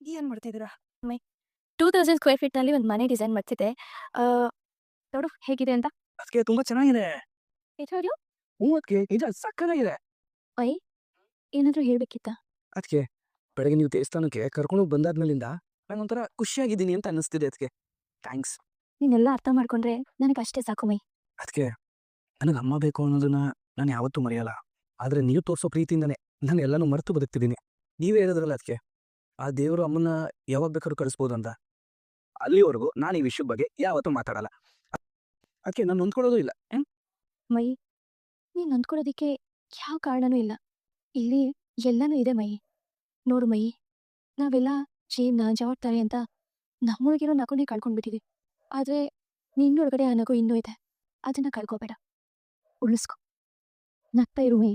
ಏನ್ ಮಾಡ್ತಿದ್ದೀರಾ? ಮೈ 2000 ಸ್ಕ್ವೇರ್ ಫೀಟ್‌ನಲ್ಲಿ ಒಂದು ಮನೆ ಡಿಸೈನ್ ಮಾಡ್ತಿದ್ದೆ. ಆಹ್, ನೋಡು ಹೇಗಿದೆ ಅಂತ. ಅದ್ಕೆ ತುಂಬಾ ಚೆನ್ನಾಗಿದೆ. ನಿಜವಾಗ್ಲೂ? ಅದ್ಕೆ ನಿಜ ಸಕ್ಕತ್ತಾಗಿದೆ. ವೈ ಏನಾದ್ರು ಹೇಳ್ಬೇಕಿತ್ತಾ? ಅದ್ಕೆ ಬೆಳಗ್ಗೆ ನೀವು ದೇವಸ್ಥಾನಕ್ಕೆ ಕರ್ಕೊಂಡೋಗಿ ಬಂದಾದ್ಮೇಲಿಂದ ನಂಗೊಂಥರ ಖುಷಿಯಾಗಿದ್ದೀನಿ ಅಂತ ಅನ್ನಿಸ್ತಿದೆ ಅದ್ಕೆ. ಥ್ಯಾಂಕ್ಸ್. ನೀನೆಲ್ಲ ಅರ್ಥ ಮಾಡ್ಕೊಂಡ್ರೆ ನನಗಷ್ಟೇ ಸಾಕು ಮೈ. ಅದ್ಕೆ ನನಗೆ ಅಮ್ಮ ಬೇಕು ಅನ್ನೋದನ್ನ ನಾನು ಯಾವತ್ತೂ ಮರೆಯಲ್ಲ. ಆದ್ರೆ ನೀವು ತೋರಿಸೋ ಪ್ರೀತಿಯಿಂದನೇ ನಾನು ಎಲ್ಲಾನು ಮರೆತು ಬದುಕ್ತಿದ್ದೀನಿ. ನೀವೇ ಹೇಳಿದ್ರಲ್ಲ ಅದ್ಕೆ, ಆ ದೇವರು ಅಮ್ಮನ್ನ ಯಾವಾಗ ಬೇಕಾದ್ರೂ ಕಳಿಸ್ಬೋದು ಅಂತ. ಅಲ್ಲಿವರೆಗೂ ನಾನು ಈ ವಿಷಯದ ಬಗ್ಗೆ ಯಾವತ್ತೂ ಮಾತಾಡಲ್ಲ. ಅದ್ಕೆ ನಾನು ನೊಂದ್ಕೊಳ್ಳೋದು ಇಲ್ಲ. ಮೈ, ನೀನು ಅಂದ್ಕೊಳ್ಳೋದಿಕ್ಕೆ ಯಾವ ಕಾರಣನೂ ಇಲ್ಲ. ಇಲ್ಲಿ ಎಲ್ಲನೂ ಇದೆ ಮೈ. ನೋಡು ಮೈ, ನಾವೆಲ್ಲ ಜೀವನ ಜವಾಬ್ದಾರಿ ಅಂತ ನಮ್ಮೊಳಗಿರೋ ನಗುನೇ ಕಳ್ಕೊಂಡ್ಬಿಟ್ಟಿವಿ. ಆದ್ರೆ ನಿನ್ನೊಳಗಡೆ ಆ ನಗು ಇನ್ನೂ ಇದೆ. ಅದನ್ನ ಕಳ್ಕೊಬೇಡ, ಉಳಿಸ್ಕೊ, ನಗ್ತಾ ಇರು ಮೈ.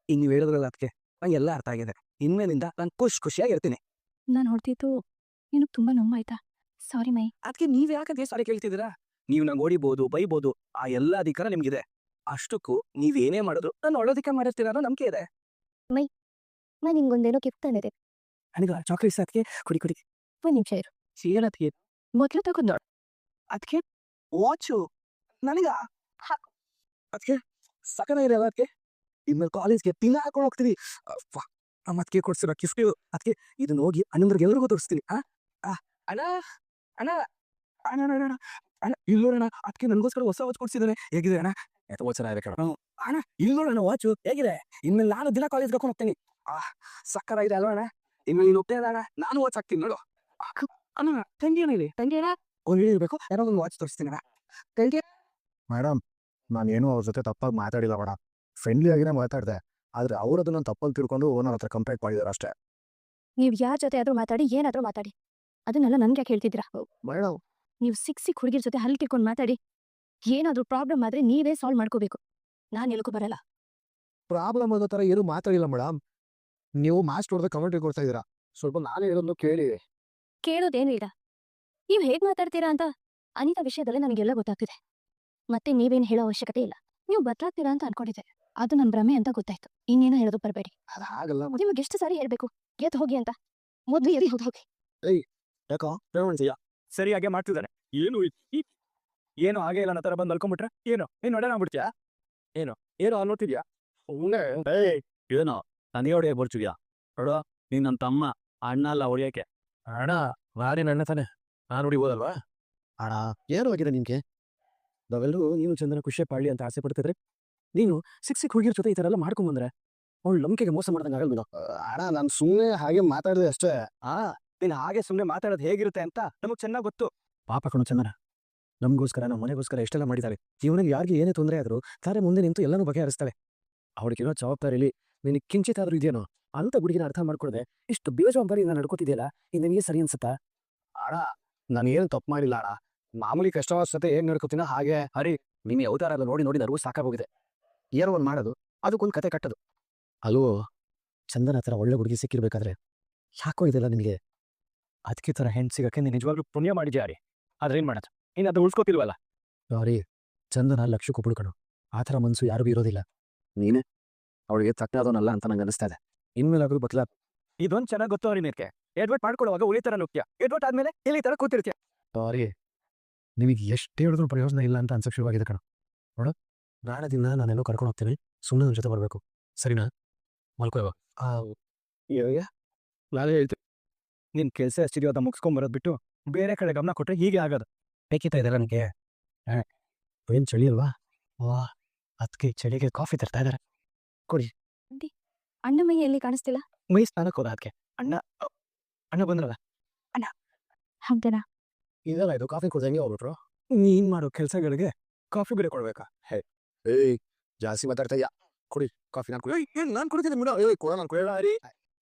ಈಗ ನೀವು ಹೇಳಿದ್ರಲ್ಲ ಅದಕ್ಕೆ ನಂಗೆ ಎಲ್ಲ ಅರ್ಥ ಆಗಿದೆ. ಇನ್ಮೇಲಿಂದ ನಾನು ಖುಷಿಯಾಗಿರ್ತೀನಿ. ನಾನು ಹೊಡ್ತಿದ್ದು ನಿನಗೆ ತುಂಬ ನೋವಾಯ್ತಾ? ಸಾರಿ ಮೈ. ಅದಕ್ಕೆ ನೀವು ಯಾಕೆ ಸಾರಿ ಕೇಳ್ತಿದ್ದೀರಾ? ನೀವು ನಂಗೆ ಹೊಡಿಬೋದು, ಬೈಬೋದು, ಆ ಎಲ್ಲ ಅಧಿಕಾರ ನಿಮ್ಗಿದೆ. ಅಷ್ಟಕ್ಕೂ ನೀವೇನೇ ಮಾಡೋದು ನಾನು ಒಳ್ಳೋದಕ್ಕೆ ಮಾಡಿರ್ತೀರ ಅನ್ನೋ ನಂಬಿಕೆ ಇದೆ. ನಾನು ನಿಂಗೊಂದೇನೋ ಗಿಫ್ಟ್ ತಂದಿದೆ. ನನಗೆ ಚಾಕ್ಲೇಟ್ಸ್ ಅದಕ್ಕೆ ಕುಡಿ. ಒಂದು ನಿಮಿಷ ಇರು. ಏನದಕ್ಕೆ? ಮೊದಲು ತಗೊಂಡು ನೋಡು. ಅದಕ್ಕೆ ವಾಚು ನನಗ ಅದಕ್ಕೆ ಸಕನಾಗಿದೆ ಅಲ್ಲ. ಅದಕ್ಕೆ ಇನ್ಮೇಲೆ ಕಾಲೇಜ್ಗೆ ಪಿನ್ ಹಾಕೊಂಡು ಹೋಗ್ತೀವಿ. ಅದಕ್ಕೆ ಕೊಡ್ಸಿರೋ ಗಿಫ್ಟ್ ಅದಕ್ಕೆ ಇದನ್ನ ಹೋಗಿ ಅಣ್ಣಂದ್ರಿಗೆ ಎಲ್ರಿಗೂ ತೋರಿಸ್ತೀನಿ. ಅಣ್ಣ ಅಣ್ಣ ಅಣ್ಣ ಅಣ್ಣ ಅಣ್ಣ ಇಲ್ಲಿ ನೋಡೋಣ, ಅದಕ್ಕೆ ನನಗೋಸ್ಕರ ಹೊಸ ವಾಚ್ ಕೊಡ್ಸಿದ್ದಾನೆ. ಹೇಗಿದೆ ಅಣ್ಣ? ವಾಚ್ ಚೆನ್ನಾಗಿದೆ ಅಣ್ಣ. ಇಲ್ಲಿ ನೋಡೋಣ ವಾಚು ಹೇಗಿದೆ. ಇನ್ಮೇಲೆ ನಾನು ದಿನ ಕಾಲೇಜ್ ಕರ್ಕೊಂಡು ಹೋಗ್ತೀನಿ. ಸಕ್ಕರಾಗಿದೆ ಅಲ್ವ ಅಣ್ಣ? ಇನ್ಮೇಲೆ ನೀನು ಹೋಗ್ತಾ ಅಣ್ಣ, ನಾನು ವಾಚ್ ಹಾಕ್ತೀನಿ ನೋಡು. ಅಣ್ಣ ತಂಗಿ ಏನಿದೆ? ತಂಗಿ ಏನ ಒಂದು ಇರಬೇಕು, ಯಾರೋ ಒಂದು ವಾಚ್ ತೋರಿಸ್ತೀನಿ ಅಣ್ಣ. ತಂಗಿ ಮೇಡಮ್, ನಾನೇನು ಅವ್ರ ಜೊತೆ ತಪ್ಪಾಗಿ ಮಾತಾಡಿಲ್ಲ ಮೇಡಮ್. ಫ್ರೆಂಡ್ಲಿ ಆಗಿನೇ ಮಾತಾಡಿದೆ. ಆದರೆ ಅವರು ಅದನ್ನು ತಪ್ಪಲ್ಲಿ ತಿಳ್ಕೊಂಡು ನನ್ನ ಹತ್ರ ಕಂಪ್ಲೇಂಟ್ ಮಾಡಿದ್ದಾರೆ ಅಷ್ಟೇ. ನೀವು ಯಾರ ಜೊತೆ ಆದರೂ ಮಾತಾಡಿ, ಏನಾದರೂ ಮಾತಾಡಿ, ಅದನ್ನೆಲ್ಲ ನನ್ಗೆ ಯಾಕೆ ಹೇಳ್ತಿದ್ದೀರಾ? ಮೇಡಮ್, ನೀವು ಸಿಕ್ ಹುಡುಗಿರ ಜೊತೆ ಹಲ್ ಕಿರ್ಕೊಂಡು ಮಾತಾಡಿ, ಏನಾದರೂ ಪ್ರಾಬ್ಲಮ್ ಆದರೆ ನೀವೇ ಸಾಲ್ವ್ ಮಾಡ್ಕೋಬೇಕು. ನಾನು ಎಲ್ಗೂ ಬರಲ್ಲ. ಪ್ರಾಬ್ಲಮ್ ಅನ್ನೋ ಥರ ಏನು ಮಾತಾಡಿಲ್ಲ ಮೇಡಮ್. ನೀವು ಮಾಸ್ಟ್ ಹೊಡೆದ ಕಮೆಂಟ್ರಿ ಕೊಡ್ತಾ ಇದ್ದೀರಾ. ಸ್ವಲ್ಪ ನಾನೇ ಹೇಳೋದು ಕೇಳಿ. ಕೇಳೋದೇನು ಇಲ್ಲ. ನೀವು ಹೇಗೆ ಮಾತಾಡ್ತೀರಾ ಅಂತ ಅನಿತಾ ವಿಷಯದಲ್ಲೇ ನನಗೆಲ್ಲ ಗೊತ್ತಾಗ್ತಿದೆ. ಮತ್ತೆ ನೀವೇನು ಹೇಳೋ ಅವಶ್ಯಕತೆ ಇಲ್ಲ. ನೀವು ಬದಲಾಗ್ತೀರಾ ಅಂತ ಅನ್ಕೊಂಡಿದ್ದೆ, ಅದು ನನ್ನ ಭ್ರಮೆ ಅಂತ ಗೊತ್ತಾಯ್ತು. ಇನ್ನೇನೋ ಹೇಳೋದು ಬರಬೇಡಿ. ಅದು ಹಾಗಲ್ಲ. ನಿಮಗೆ ಎಷ್ಟು ಸಾರಿ ಹೇಳಬೇಕು ಎದ್ದು ಹೋಗಿ ಅಂತ? ಮೊದಲು ಎಲ್ಲಿ ಹೋಗಿ. ಯಾಕೋ ಸರಿಯಾಗೆ ಮಾಡ್ತಿದ್ದಾನೆ. ಏನು ಹಾಗೆ ಇಲ್ಲ ಅನ್ನೋ ಥರ ಬಂದು ಅಲ್ಕೊಂಡ್ಬಿಟ್ರೆ ಏನು ಒಡೆ ಆಗ್ಬಿಡ್ತೀಯಾ? ಏನು ಅನ್ನೋತಿದ್ಯಾ? ಏನೋ ನನಗೆ ಹೊಡೆಯಕ್ಕೆ ಬರ್ತಿದ್ಯಾ? ನೋಡ, ನೀನು ನನ್ನ ತಮ್ಮ, ಅಣ್ಣ ಅಲ್ಲ ಹೊಡಿಯೋಕೆ. ಅಣ್ಣ ನಾನೇನು ಅಣ್ಣ ತಾನೆ, ನಾನು ಹೊಡಿಬೋದಲ್ವಾ? ಅಣ್ಣ, ಏನು ಆಗಿದೆ ನಿಮಗೆ? ನಾವೆಲ್ಲರೂ ನೀನು ಚಂದನ ಖುಷಿ ಪಾಡ್ಲಿ ಅಂತ ಆಸೆ ಪಡ್ತಿದ್ರೆ ನೀನು ಸಿಕ್ ಹುಡುಗಿರ ಜೊತೆ ಈ ಥರ ಎಲ್ಲ ಮಾಡ್ಕೊಂಬಂದ್ರೆ ಅವಳು ನಂಬಿಕೆಗೆ ಮೋಸ ಮಾಡ್ದಂಗೆ ಆಗಲ್ವ? ಅಣ್ಣ, ನಾನು ಸುಮ್ಮನೆ ಹಾಗೆ ಮಾತಾಡಿದೆ ಅಷ್ಟೇ. ನೀನು ಹಾಗೆ ಸುಮ್ಮನೆ ಮಾತಾಡೋದು ಹೇಗಿರುತ್ತೆ ಅಂತ ನಮಗೆ ಚೆನ್ನಾಗಿ ಗೊತ್ತು. ಪಾಪ ಕಣೋ ಚಂದನ, ನಮಗೋಸ್ಕರ ನಮ್ಮ ಮನೆಗೋಸ್ಕರ ಎಷ್ಟೆಲ್ಲ ಮಾಡಿದ್ದಾಳೆ. ಜೀವನಕ್ಕೆ ಯಾರಿಗೆ ಏನೇ ತೊಂದರೆ ಆದರೂ ತಾರೆ ಮುಂದೆ ನಿಂತು ಎಲ್ಲನೂ ಬಗೆಹರಿಸ್ತಾಳೆ. ಅವಳಿಗಿರೋ ಜವಾಬ್ದಾರಿಲಿ ನಿನಗೆ ಕಿಂಚಿತಾದ್ರೂ ಇದೆಯೇನೋ ಅಂತ ಹುಡುಗಿನ ಅರ್ಥ ಮಾಡ್ಕೊಳ್ದೆ ಇಷ್ಟು ಬೇಜವಾಬ್ದಾರಿಯಿಂದ ನಡ್ಕೋತಿದೆಯಲ್ಲ, ಇದು ನಿನಗೆ ಸರಿ ಅನ್ಸುತ್ತಾ? ಅಣ್ಣ, ನಾನು ಏನು ತಪ್ಪು ಮಾಡಿಲ್ಲ ಅಣ್ಣ. ಮಾಮೂಲಿ ಕಷ್ಟವಾದ ಜೊತೆ ಹೇಗೆ ನಡ್ಕೋತೀನೋ ಹಾಗೆ. ನೀನು ಅವತಾರ ಎಲ್ಲ ನೋಡಿ ನನಗೂ ಸಾಕಾಗೋಗಿದೆ. ಏನೋ ಒಂದು ಮಾಡೋದು, ಅದಕ್ಕೊಂದು ಕತೆ ಕಟ್ಟೋದು. ಅಲ್ವೋ? ಚಂದನ ಹತ್ರ ಒಳ್ಳೆ ಹುಡುಗಿ ಸಿಕ್ಕಿರ್ಬೇಕಾದ್ರೆ ಯಾಕೋ ಇದೆಲ್ಲ ನಿನಗೆ? ಅದಕ್ಕೆ ಥರ ಹೆಣ್ಣು ಸಿಗಕ್ಕೆ ನೀನು ನಿಜವಾಗ್ಲೂ ಪುಣ್ಯ ಮಾಡಿದ್ಯಾ ರೀ. ಆದ್ರೆ ಏನು ಮಾಡೋದು, ನೀನು ಅದು ಉಳ್ಸ್ಕೊತಿಲ್ವಲ್ಲ. ಸಾರಿ, ಚಂದನ ಲಕ್ಷಕ್ಕೆ ಒಬ್ಬಳು. ಆ ಥರ ಮನಸ್ಸು ಯಾರಿಗೂ ಇರೋದಿಲ್ಲ. ನೀನೇ ಅವಳಿಗೆ ತಕ್ಕನಾದವನಲ್ಲ ಅಂತ ನಂಗೆ ಅನಿಸ್ತಾ ಇದೆ. ಇನ್ಮೇಲೆ ಆಗೋದು ಬದಲ. ಇದೊಂದು ಚೆನ್ನಾಗಿ ಗೊತ್ತು ಅವ್ರಿ. ನಿನಗೆ ಎಡ್ವರ್ಟ್ ಮಾಡ್ಕೊಳ್ಳುವಾಗ ಉಳಿ ಥರ ನುಗ್ತೀಯ, ಎಡ್ವರ್ಟ್ ಆದ್ಮೇಲೆ ಇಲ್ಲಿ ಥರ ಕೂತಿರ್ತೀಯ. ಸಾರಿ, ನಿಮಗೆ ಎಷ್ಟು ಹೇಳಿದ್ರು ಪ್ರಯೋಜನ ಇಲ್ಲ ಅಂತ ಅನ್ಸಕ್ಕೆ ಶುರುವಾಗಿದೆ ಕಣ. ನೋಡು, ನಾಳೆ ದಿನ ನಾನೆಲ್ಲೋ ಕರ್ಕೊಂಡು ಹೋಗ್ತೀನಿ, ಸುಮ್ಮನೆ ನನ್ನ ಜೊತೆ ಬರಬೇಕು, ಸರಿನಾ? ಮಲ್ಕೋ ಇವಾಗ. ನಾನೇ ಹೇಳ್ತೀನಿ, ನಿನ್ನ ಕೆಲಸ ಎಷ್ಟಿದೆಯೋ ಅದನ್ನ ಮುಗಿಸ್ಕೊಂಬರೋದು ಬಿಟ್ಟು ಬೇರೆ ಕಡೆ ಗಮನ ಕೊಟ್ಟರೆ ಹೀಗೆ ಆಗೋದು. ಬೇಕಿತ್ತಾ ಇದೆಲ್ಲ ನನಗೆ? ಏನು ಚಳಿ ಅಲ್ವಾ? ಅದಕ್ಕೆ ಚಳಿಗೆ ಕಾಫಿ ತರ್ತಾ ಇದ್ದಾರೆ, ಕೊಡಿ. ಅಣ್ಣ ಮೈ ಎಲ್ಲಿ ಕಾಣಿಸ್ತಿಲ್ಲ? ಮೈ ಸ್ನಾನಕ್ಕೆ ಹೋದ. ಅದಕ್ಕೆ ಅಣ್ಣ ಬಂದ್ರಲ್ಲ. ಹೌದನಾ? ಇದೆಲ್ಲ ಇದು ಕಾಫಿ ಕುಡ್ದಂಗೆ ಹೋಗ್ಬಿಟ್ರು. ನೀನು ಮಾಡೋ ಕೆಲಸಗಳಿಗೆ ಕಾಫಿ ಬೇರೆ ಕೊಡ್ಬೇಕಾ? ಜಾಸ್ತಿ ಮಾತಾಡ್ತಾ ಇದ್ಯಾ. ಕುಡಿ ಕಾಫಿ. ನಾನು ಕುಡಿ. ನಾನು ಕುಡಿತಿದ್ದೆ ಮೇಡಮ್. ಕೊಡ, ನಾನು ಕುಡಿಯೋಣ.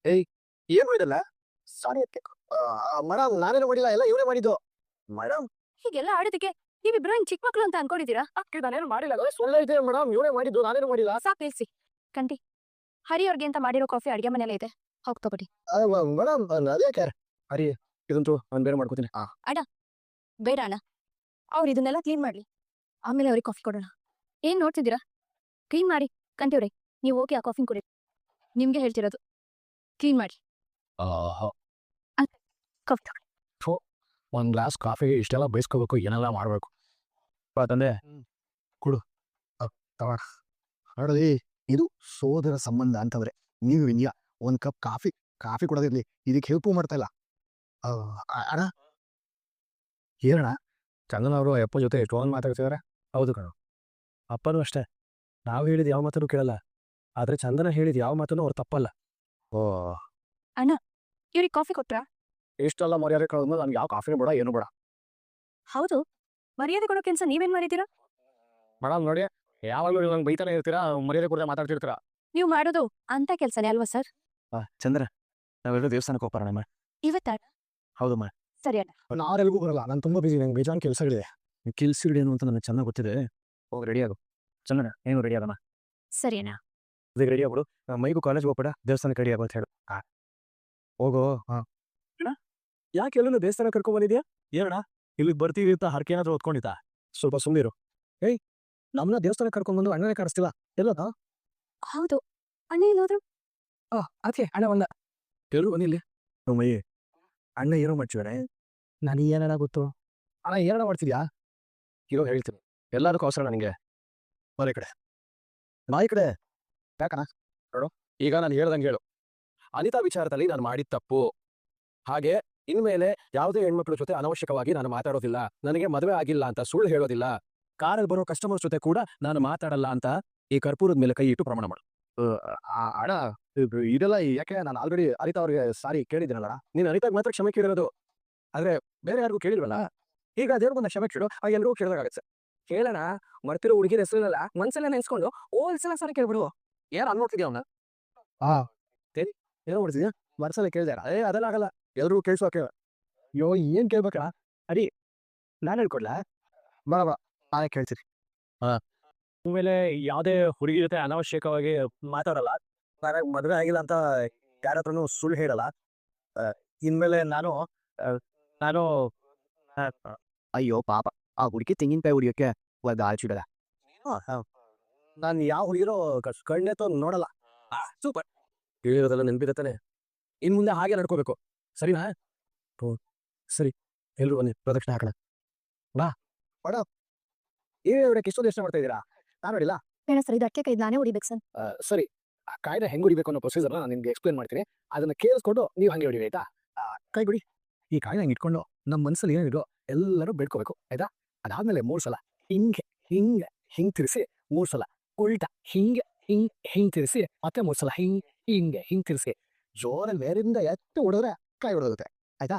ಏನು ಇದಲ್ಲ? ಸಾರಿ ಅದಕ್ಕೆ ಮೇಡಮ್, ನಾನೇನು ಮಾಡಿಲ್ಲ, ಎಲ್ಲ ಇವನೇ ಮಾಡಿದ್ದು. ಮೇಡಮ್, ಹೀಗೆಲ್ಲ ಆಡೋದಕ್ಕೆ ನೀವಿಬ್ರು ಹಿಂಗ್ ಚಿಕ್ಕ ಮಕ್ಳು ಅಂತ ಅನ್ಕೊಂಡಿದ್ದೀರಾ? ನಾನೇನು ಮಾಡಿಲ್ಲ, ಸುಳ್ಳು ಇದೆ ಮೇಡಮ್, ಇವನೇ ಮಾಡಿದ್ದು, ನಾನೇನು ಮಾಡಿಲ್ಲ. ಸಾಕು ನಿಲ್ಸಿ. ಕಂಟಿ, ಹರಿಯವ್ರಿಗೆ ಅಂತ ಮಾಡಿರೋ ಕಾಫಿ ಅಡುಗೆ ಮನೆಯಲ್ಲೇ ಇದೆ, ಹೋಗಿ ತಗೊಳ್ಳಿ. ಮೇಡಮ್, ಅದ್ಯಾಕೆ? ಇದಂತೂ ನಾನು ಬೇರೆ ಮಾಡ್ಕೋತೀನಿ. ಬೇಡ ಅಣ್ಣ, ಅವ್ರು ಇದನ್ನೆಲ್ಲ ಕ್ಲೀನ್ ಮಾಡ್ಲಿ, ಆಮೇಲೆ ಅವ್ರಿಗೆ ಕಾಫಿ ಕೊಡೋಣ. ಏನ್ ನೋಡ್ತಿದ್ದೀರಾ? ಕ್ಲೀನ್ ಮಾಡಿ. ಕಂಟಿವ್ರೆ, ನೀವು ಹೋಗಿ ಆ ಕಾಫಿನ ಕುಡಿ. ನಿಮ್ಗೆ ಹೇಳ್ತಿರೋದು, ಕ್ಲೀನ್ ಮಾಡಿ. ಕಾಫಿ ತಗೊಳ್ಳಿ. ಒಂದು ಗ್ಲಾಸ್ ಕಾಫಿ ಇಷ್ಟೆಲ್ಲ ಬೈಸ್ಕೋಬೇಕು, ಏನೆಲ್ಲ ಮಾಡಬೇಕು ತಂದೆ. ಕೊಡು ತಗೋಣ. ನೋಡಿ, ಇದು ಸೋದರ ಸಂಬಂಧ ಅಂತಂದ್ರೆ ನೀವು ವಿನ್ಯ ಒಂದು ಕಪ್ ಕಾಫಿ ಕೊಡೋದಿರ್ಲಿ, ಇದಕ್ಕೆ ಹೆಲ್ಪು ಮಾಡ್ತಾ ಇಲ್ಲ. ಅಣ್ಣ ಏನಣ್ಣ, ಚಂದನ್ ಅವರು ಅಪ್ಪ ಜೊತೆ ಎಷ್ಟೊಂದು ಮಾತಾಡ್ತಿದಾರೆ. ಹೌದು ಕಣ, ಅಪ್ಪನೂ ಅಷ್ಟೇ. ನಾವು ಹೇಳಿದ ಯಾವ ಮಾತನ್ನು ಕೇಳಲ್ಲ, ಆದರೆ ಚಂದನ ಹೇಳಿದ ಯಾವ ಮಾತನ್ನು ಅವ್ರು ತಪ್ಪಲ್ಲ. ಓ, ಇವ್ರಿಗೆ ಕಾಫಿ ಕೊಟ್ರಾ? ಇಷ್ಟೆಲ್ಲ ಮರ್ಯಾದೆ ಕಳೆದ್ಮೇಲೆ ನನ್ಗೆ ಯಾವ ಕಾಫಿನೂ ಬೇಡ, ಏನು ಬೇಡ. ಹೌದು, ಮರ್ಯಾದೆ ಕೊಡೋ ಕೆಲಸ ನೀವೇನ್ ಮಾಡಿದ್ದೀರಾ? ಮೇಡಮ್ ನೋಡಿ, ಯಾವಾಗಲೂ ನಂಗೆ ಬೈತಾನೆ ಇರ್ತೀರಾ, ಮರ್ಯಾದೆ ಕೊಡದೆ ಮಾತಾಡ್ತಿರ್ತೀರಾ. ನೀವು ಮಾಡೋದು ಅಂತ ಕೆಲಸನೇ ಅಲ್ವಾ ಸರ್? ಚಂದ್ರ, ನಾವೆಲ್ಲರೂ ದೇವಸ್ಥಾನಕ್ಕೆ ಹೋಗ್ಬರೋಣ. ಇವತ್ತ? ಹೌದಮ್ಮ. ಸರಿ ಅಣ್ಣ. ನಾರೆಲ್ಗೂ ಬರಲ್ಲ, ನಾನು ತುಂಬ ಬಿಸಿ, ನಂಗೆ ಬೇಜಾನ್ ಕೆಲಸಗಳಿದೆ. ಕೆಲಸಗಳೇನು ಅಂತ ನನಗೆ ಚೆನ್ನಾಗಿ ಗೊತ್ತಿದೆ. ಹೋಗಿ ರೆಡಿ ಆಗು. ಚಂದನ, ಏನು ರೆಡಿ ಆಗೋಣ? ಸರಿ ಅಣ್ಣ. ಅದಕ್ಕೆ ರೆಡಿ ಆಗ್ಬಿಡು. ಮೈಗೂ ಕಾಲೇಜ್ಗೆ ಹೋಗ್ಬೇಡ, ದೇವಸ್ಥಾನಕ್ಕೆ ರೆಡಿ ಆಗೋ ಅಂತ ಹೇಳು. ಹೋಗೋ. ಯಾಕೆ ಎಲ್ಲೂ ದೇವಸ್ಥಾನ ಕರ್ಕೊಂಡ್ ಬಂದಿದ್ಯಾ? ಏನಣ್ಣ, ಇಲ್ಲಿಗೆ ಬರ್ತೀವಿ ಅಂತ ಹರಕೆ ಏನಾದ್ರು ಹೊತ್ಕೊಂಡಿದ್ದ? ಸ್ವಲ್ಪ ಸುಮ್ಮನಿರು. ಏಯ್, ನಮ್ಮನ್ನ ದೇವಸ್ಥಾನಕ್ಕೆ ಕರ್ಕೊಂಡ್ಬಂದು ಅಣ್ಣನೇ ಕಾಣಿಸ್ತಿಲ್ಲ, ಎಲ್ಲದ? ಹೌದು, ಅಣ್ಣ ಎಲ್ಲೋದ್ರು? ಅದಕ್ಕೆ ಅಣ್ಣ ಬಂದ. ಎಲ್ಲರೂ ಬಂದಿಲ್ಲಿ. ಮೈ ಅಣ್ಣ ಏನೋ ಮಾಡ್ತಿದ್ದಾನೆ. ನಾನು ಏನಣ್ಣ ಗೊತ್ತು? ಅಣ್ಣ ಏನಣ್ಣ ಮಾಡ್ತಿದ್ಯಾ? ಇರೋ ಹೇಳ್ತೀನಿ, ಎಲ್ಲದಕ್ಕೂ ಅವಸರ ನನಗೆ. ಮನೆ ಕಡೆ ನಾಯಿ ಕಡೆ ಯಾಕಣ್ಣ? ನೋಡು, ಈಗ ನಾನು ಹೇಳ್ದಂಗೆ ಹೇಳು. ಅನಿತಾ ವಿಚಾರದಲ್ಲಿ ನಾನು ಮಾಡಿದ ತಪ್ಪು. ಹಾಗೆ ಇನ್ಮೇಲೆ ಯಾವುದೇ ಹೆಣ್ಮಕ್ಳ ಜೊತೆ ಅನವಶ್ಯಕವಾಗಿ ನಾನು ಮಾತಾಡೋದಿಲ್ಲ. ನನಗೆ ಮದುವೆ ಆಗಿಲ್ಲ ಅಂತ ಸುಳ್ಳು ಹೇಳೋದಿಲ್ಲ. ಕಾರಲ್ಲಿ ಬರೋ ಕಸ್ಟಮರ್ಸ್ ಜೊತೆ ಕೂಡ ನಾನು ಮಾತಾಡಲ್ಲ ಅಂತ ಈ ಕರ್ಪೂರದ ಮೇಲೆ ಕೈ ಇಟ್ಟು ಪ್ರಮಾಣ ಮಾಡು. ಅಣ್ಣ, ಇದೆಲ್ಲ ಯಾಕೆ? ನಾನು ಆಲ್ರೆಡಿ ಅನಿತಾ ಅವ್ರಿಗೆ ಸಾರಿ ಕೇಳಿದ್ದೀನಲ್ಲ. ನೀನು ಅನಿತಾಗ ಮಾತ್ರ ಕ್ಷಮೆ ಕೇಳಿರೋದು, ಆದರೆ ಬೇರೆ ಯಾರಿಗೂ ಕೇಳಿಲ್ವಲ್ಲ. ಈಗ ದೇವ್ರ ಬಂದ ಕ್ಷಮೆ ಕೇಳು, ಎಲ್ರಿಗೂ ಕೇಳಿದಾಗತ್ತೆ. ಕೇಳೋಣ, ಮರ್ತಿರೋ ಹುಡುಗಿರ ಹೆಸರಿನಲ್ಲ ಮನ್ಸೆಲ್ಲ ನೆನ್ಸ್ಕೊಂಡು ಹೋಲ್ಸಲ ಸಲ ಕೇಳ್ಬಿಡು. ಯಾರು ಅನ್ನೋಡ್ತಿದ್ಯಾ ಅವನ್ನ? ಏನೋ ಮಾಡ್ತಿದ್ಯಾ? ಮನಸ್ಸಲ್ಲಿ ಕೇಳ್ದಾರ? ಅದೆಲ್ಲ ಆಗಲ್ಲ, ಎಲ್ರಿಗೂ ಕೇಳಿಸೋ ಕೇಳ. ಅಯ್ಯೋ, ಏನು ಕೇಳ್ಬೇಕಾ? ಅಡಿ ನಾನು ಹೇಳ್ಕೊಡ್ಲಾ? ಬರ ನಾನೇ ಕೇಳ್ತೀನಿ. ಆಮೇಲೆ ಯಾವುದೇ ಹುಡುಗಿ ಜೊತೆ ಅನಾವಶ್ಯಕವಾಗಿ ಮಾತಾಡಲ್ಲ. ನನಗೆ ಮದುವೆ ಆಗಿಲ್ಲ ಅಂತ ಯಾರ ಹತ್ರನೂ ಸುಳ್ಳು ಹೇಳಲ್ಲ. ಇನ್ಮೇಲೆ ನಾನು ಅಯ್ಯೋ ಪಾಪ, ಆ ಹುಡುಗಿ ತೆಂಗಿನಕಾಯಿ ಹುಡಿಯೋಕ್ಕೆ ಒಂದು ಆಳ್ಚಿಡಲ್ಲ. ನಾನು ಯಾವ ಹುಡುಗಿರೋ ಕಣ್ಣೆತ್ತೋ ನೋಡಲ್ಲ. ಸೂಪರ್, ಹೇಳಿರೋದೆಲ್ಲ ನೆನಪಿರತ್ತಾನೆ. ಇನ್ನು ಮುಂದೆ ಹಾಗೆ ನಡ್ಕೋಬೇಕು, ಸರಿನಾ? ಸರಿ, ಎಲ್ರು ಬನ್ನಿ, ಪ್ರದಕ್ಷಿಣೆ ಹಾಕೋಣ. ಬಾ ಬಡ. ಹೊಡಕ್ಕೆ ಇಷ್ಟೊಂದು ಯೋಚನೆ ಮಾಡ್ತಾ ಇದ್ದೀರಾ? ನಾನು ಹೊಡಿಲ್ಲ. ಬೇಡ ಸರ್, ಇದು ಅಕ್ಕೆ ಕೈ ನಾನೇ ಹೊಡಿಬೇಕು ಸರ್. ಸರಿ, ಆ ಕಾಯ್ದೆ ಹೆಂಗೆ ಹೊಡಿಬೇಕು ಅನ್ನೋ ಪ್ರೊಸೀಜರ್ನ ನಾನು ನಿಮ್ಗೆ ಎಕ್ಸ್ಪ್ಲೇನ್ ಮಾಡ್ತೀನಿ. ಅದನ್ನ ಕೇಳಿಸ್ಕೊಂಡು ನೀವು ಹಂಗೆ ಹೊಡಿವಿ, ಆಯ್ತಾ? ಕೈ ಬಿಡಿ. ಈ ಕಾಯ್ದೆ ಹಂಗೆ ಇಟ್ಕೊಂಡು ನಮ್ಮ ಮನಸ್ಸಲ್ಲಿ ಏನಿದೋ ಎಲ್ಲರೂ ಬೇಡ್ಕೋಬೇಕು, ಆಯ್ತಾ? ಅದಾದ್ಮೇಲೆ 3 ಸಲ ಹಿಂಗೆ ಹಿಂಗೆ ಹಿಂಗೆ ತಿರ್ಸಿ, 3 ಸಲ ಉಲ್ಟಾ ಹಿಂಗೆ ಹಿಂಗೆ ತಿರ್ಸಿ, ಮತ್ತೆ 3 ಸಲ ಹಿಂಗೆ ತಿರ್ಸಿ, ಜೋರಲ್ಲಿ ಬೇರಿಂದ ಎತ್ತು ಹೊಡೆದ್ರೆ ಕಾಯಿ ಹೊಡೋಗುತ್ತೆ, ಆಯ್ತಾ?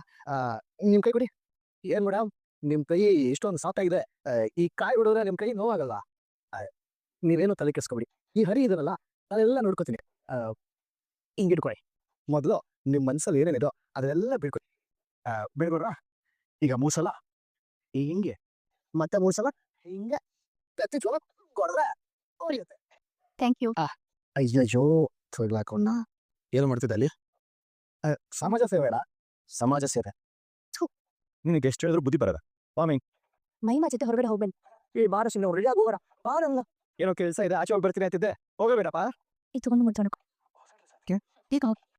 ನಿಮ್ಮ ಕೈ ಕೊಡಿ. ಏನು ಮೇಡಮ್, ನಿಮ್ಮ ಕೈ ಇಷ್ಟೊಂದು ಸಾಫ್ಟ್ ಆಗಿದೆ, ಈ ಕಾಯಿ ಹೊಡೆದ್ರೆ ನಿಮ್ಮ ಕೈ ನೋವಾಗಲ್ಲ? ನೀವೇನು ತಲೆ ಕೆಸ್ಕೊಬಿಡಿ, ಈ ಹರಿ ಇದನ್ನಲ್ಲ ಅದೆಲ್ಲ ನೋಡ್ಕೋತೀನಿ. ಹಿಂಗೆ ಇಟ್ಕೊಳ್ಳಿ. ಮೊದಲು ನಿಮ್ಮ ಮನಸ್ಸಲ್ಲಿ ಏನೇನಿದೋ ಅದೆಲ್ಲ ಬಿಡ್ಕೊಳ್ಳಿ. ಬಿಡ್ಕೊಡ್ರ? ಈಗ 3 ಸಲ ಹಿಂಗೆ, ಮತ್ತೆ 3 ಸಲ ಹಿಂಗೆ ತೆತ್ತಿ ಚೋಲ ಕೊಡ್ರೆ ಹೊಡಿಯುತ್ತೆ. Thank you. ಅಯ್ಯೋ ತೊಯ್ಲಾಕೊಂಡ ಏನು ಮಾಡ್ತಿದ್ದೆ ಅಲ್ಲಿ? ಸಮಾಜ ಸೇವೆ ಅಲ್ಲ, ಸಮಾಜ ಸೇವೆ. ನಿನಗೆ ಎಷ್ಟು ಹೇಳಿದ್ರು ಬುದ್ಧಿ ಬರದ. ವಾಮಿಂಗ್ ಮೈಮಾ ಜೊತೆ ಹೊರಗಡೆ ಹೋಗ್ಬನ್ನಿ. ಈ ಬಾರ ಸಿನ್ನ ರೆಡಿ ಆಗೋರ ಬಾರಂಗ. ಏನೋ ಕೆಲಸ ಇದೆ, ಆಚೆ ಹೋಗಿ ಬರ್ತೀನಿ ಅಂತಿದ್ದೆ, ಹೋಗಬೇಡಪ್ಪ. ಇದು ತಗೊಂಡು ಮುಟ್ಟ ಈಗ